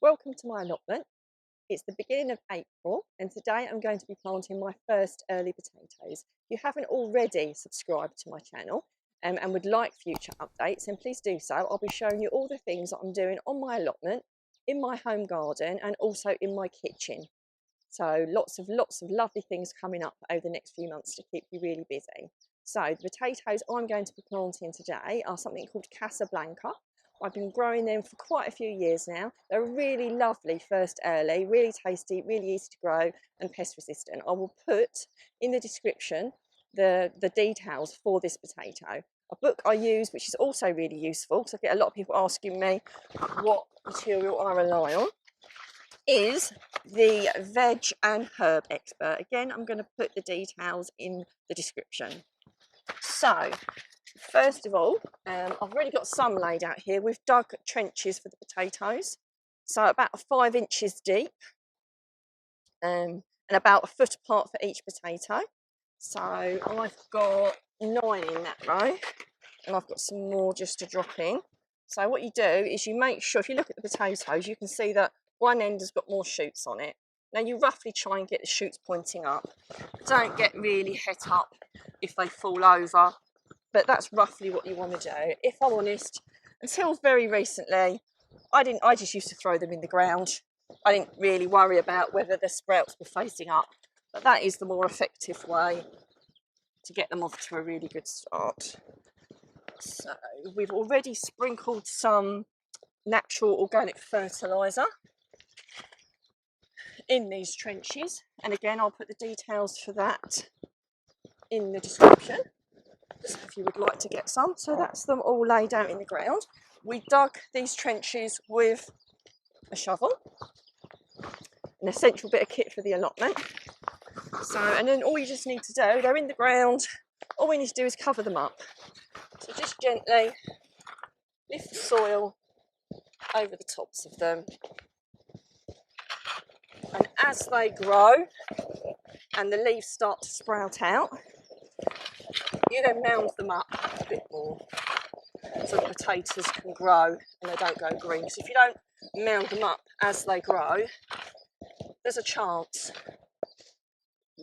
Welcome to my allotment. It's the beginning of April and today I'm going to be planting my first early potatoes. If you haven't already subscribed to my channel and would like future updates, then please do so. I'll be showing you all the things that I'm doing on my allotment, in my home garden and also in my kitchen. So lots of lovely things coming up over the next few months to keep you really busy. So the potatoes I'm going to be planting today are something called Casablanca. I've been growing them for quite a few years now. They're really lovely first early, really tasty, really easy to grow and pest resistant. I will put in the description the details for this potato. A book I use, which is also really useful, because I get a lot of people asking me what material I rely on, is the Veg and Herb Expert. Again, I'm going to put the details in the description. So, first of all, I've already got some laid out here. We've dug trenches for the potatoes, so about 5 inches deep and about a foot apart for each potato. So I've got 9 in that row and I've got some more just to drop in. So what you do is you make sure, if you look at the potatoes, you can see that one end has got more shoots on it. Now you roughly try and get the shoots pointing up. Don't get really het up if they fall over, but that's roughly what you want to do. If I'm honest, until very recently, I just used to throw them in the ground. I didn't really worry about whether the sprouts were facing up, but that is the more effective way to get them off to a really good start. So we've already sprinkled some natural organic fertiliser in these trenches, and again I'll put the details for that in the description if you would like to get some. So that's them all laid out in the ground. We dug these trenches with a shovel, an essential bit of kit for the allotment. So, and then all you just need to do, they're in the ground, all we need to do is cover them up. So just gently lift the soil over the tops of them, and as they grow and the leaves start to sprout out, you then mound them up a bit more so the potatoes can grow and they don't go green. So if you don't mound them up as they grow, there's a chance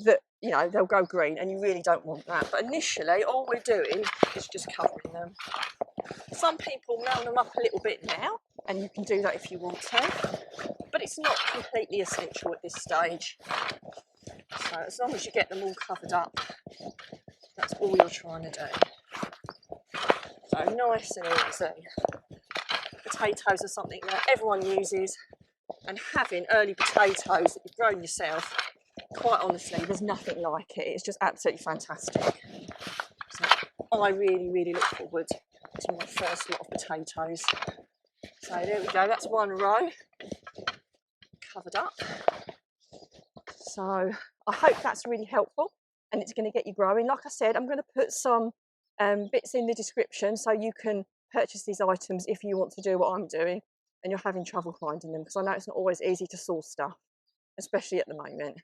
that, you know, they'll go green, and you really don't want that. But initially all we're doing is just covering them. Some people mound them up a little bit now, and you can do that if you want to, but it's not completely essential at this stage. So as long as you get them all covered up, that's all you're trying to do. So nice and easy. Potatoes are something that everyone uses, and having early potatoes that you've grown yourself, quite honestly, there's nothing like it. It's just absolutely fantastic. So I really look forward to my first lot of potatoes. So there we go, that's one row covered up. So I hope that's really helpful and it's going to get you growing. Like I said, I'm going to put some bits in the description so you can purchase these items if you want to do what I'm doing and you're having trouble finding them, because I know it's not always easy to source stuff, especially at the moment.